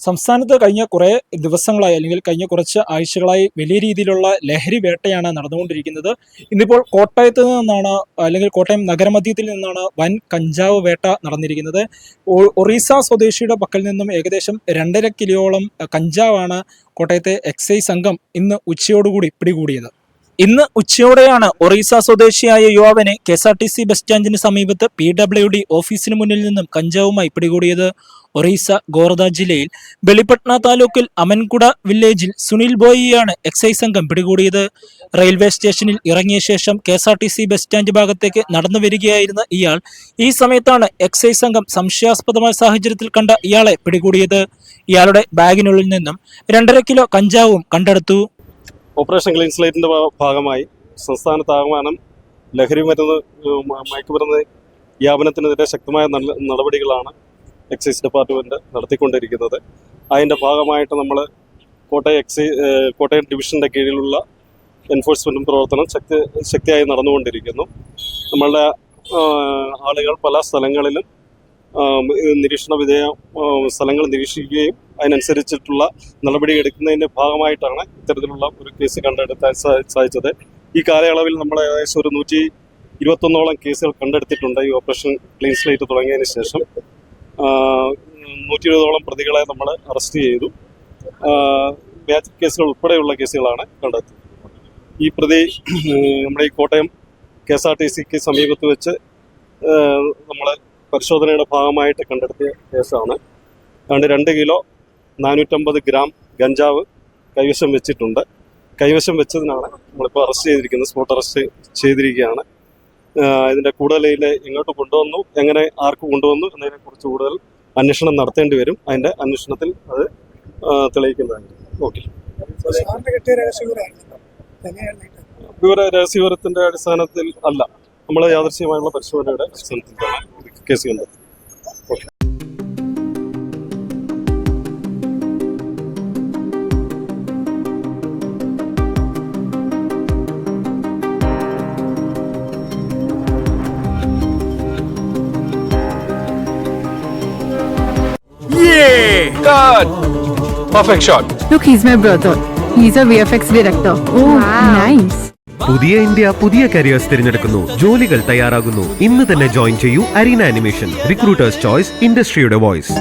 സംസ്ഥാനത്ത് കഴിഞ്ഞ കുറേ ദിവസങ്ങളായി അല്ലെങ്കിൽ കഴിഞ്ഞ കുറച്ച് ആഴ്ചകളായി വലിയ രീതിയിലുള്ള ലഹരി വേട്ടയാണ് നടന്നുകൊണ്ടിരിക്കുന്നത്. ഇന്നിപ്പോൾ കോട്ടയത്ത് നിന്നാണ് അല്ലെങ്കിൽ കോട്ടയം നഗരമധ്യത്തിൽ നിന്നാണ് വൻ കഞ്ചാവ് വേട്ട നടന്നിരിക്കുന്നത്. ഒറീസ സ്വദേശിയുടെ പക്കൽ നിന്നും ഏകദേശം 2.5 കിലോയോളം കഞ്ചാവാണ് കോട്ടയത്തെ എക്സൈസ് സംഘം ഇന്ന് ഉച്ചയോടുകൂടി പിടികൂടിയത്. ഇന്ന് ഉച്ചയോടെയാണ് ഒറീസ സ്വദേശിയായ യുവാവിനെ KSRTC ബസ് സ്റ്റാൻഡിന് സമീപത്ത് PWD ഓഫീസിന് മുന്നിൽ നിന്നും കഞ്ചാവുമായി പിടികൂടിയത്. ഒറീസ ഗോർദ ജില്ലയിൽ ബലിപട്ന താലൂക്കിൽ അമൻകുട വില്ലേജിൽ സുനിൽ ബോയിയാണ് എക്സൈസ് സംഘം പിടികൂടിയത്. റെയിൽവേ സ്റ്റേഷനിൽ ഇറങ്ങിയ ശേഷം KSRTC ബസ് സ്റ്റാൻഡ് ഭാഗത്തേക്ക് നടന്നു വരികയായിരുന്ന ഇയാൾ ഈ സമയത്താണ് എക്സൈസ് സംഘം സംശയാസ്പദമായ സാഹചര്യത്തിൽ കണ്ട ഇയാളെ പിടികൂടിയത്. ഇയാളുടെ ബാഗിനുള്ളിൽ നിന്നും 2.5 കിലോ കഞ്ചാവും കണ്ടെടുത്തു. ഓപ്പറേഷൻ ക്ലീൻ സ്ലേറ്റിന്റെ ഭാഗമായി സംസ്ഥാനത്താകമാനം ലഹരി മരുന്ന് മയക്കുമരുന്ന് വ്യാപനത്തിനെതിരെ ശക്തമായ നടപടികളാണ് എക്സൈസ് ഡിപ്പാർട്ട്മെന്റ് നടത്തിക്കൊണ്ടിരിക്കുന്നത്. അതിന്റെ ഭാഗമായിട്ട് നമ്മൾ കോട്ടയം ഡിവിഷന്റെ കീഴിലുള്ള എൻഫോഴ്സ്മെന്റും പ്രവർത്തനം ശക്തിയായി നടന്നുകൊണ്ടിരിക്കുന്നു. നമ്മളുടെ ആളുകൾ പല സ്ഥലങ്ങളിലും നിരീക്ഷണ വിധേയ സ്ഥലങ്ങൾ നിരീക്ഷിക്കുകയും അതിനനുസരിച്ചിട്ടുള്ള നടപടി എടുക്കുന്നതിൻ്റെ ഭാഗമായിട്ടാണ് ഇത്തരത്തിലുള്ള ഒരു കേസ് കണ്ടെടുക്കാൻ സാധിച്ചത്. ഈ കാലയളവിൽ നമ്മൾ ഏകദേശം ഒരു 121ഓളം കേസുകൾ കണ്ടെടുത്തിട്ടുണ്ട്. ഈ ഓപ്പറേഷൻ ക്ലീൻ സ്ലേറ്റ് തുടങ്ങിയതിന് ശേഷം 120ഓളം പ്രതികളെ നമ്മൾ അറസ്റ്റ് ചെയ്തു. വ്യാജ കേസുകൾ ഉൾപ്പെടെയുള്ള കേസുകളാണ് കണ്ടെത്തിയത്. ഈ പ്രതി നമ്മുടെ ഈ കോട്ടയം KSRTCക്ക് സമീപത്ത് വെച്ച് നമ്മൾ പരിശോധനയുടെ ഭാഗമായിട്ട് കണ്ടെത്തിയ കേസാണ്. അതുകൊണ്ട് 2 കിലോ 450 ഗ്രാം ഗഞ്ചാവ് കൈവശം വെച്ചിട്ടുണ്ട്. കൈവശം വെച്ചതിനാണ് നമ്മളിപ്പോൾ അറസ്റ്റ് ചെയ്തിരിക്കുന്നത്. സ്പോട്ട് അറസ്റ്റ് ചെയ്തിരിക്കുകയാണ്. ഇതിൻ്റെ കൂടുതൽ എങ്ങോട്ട് കൊണ്ടുവന്നു, എങ്ങനെ ആർക്ക് കൊണ്ടുവന്നു എന്നതിനെക്കുറിച്ച് കൂടുതൽ അന്വേഷണം നടത്തേണ്ടി വരും. അതിൻ്റെ അന്വേഷണത്തിൽ അത് തെളിയിക്കുന്നതായിരിക്കും. ഓക്കെ. രഹസ്യവിവരത്തിൻ്റെ അടിസ്ഥാനത്തിൽ അല്ല, നമ്മൾ യാദൃശ്ചികമായുള്ള പരിശോധനയുടെ അടിസ്ഥാനത്തിലാണ് കേസ് കണ്ടത്. Okay. Perfect shot. Look, he's my brother. He's a VFX director. Oh, wow. Nice. പുതിയ ഇന്ത്യ പുതിയ കരിയേഴ്സ് തിരഞ്ഞെടുക്കുന്നു, ജോലികൾ തയ്യാറാകുന്നു. ഇന്ന് തന്നെ ജോയിൻ ചെയ്യൂ അരീന ആനിമേഷൻ. റിക്രൂട്ടേഴ്സ് ചോയ്സ്, ഇൻഡസ്ട്രിയുടെ വോയിസ്.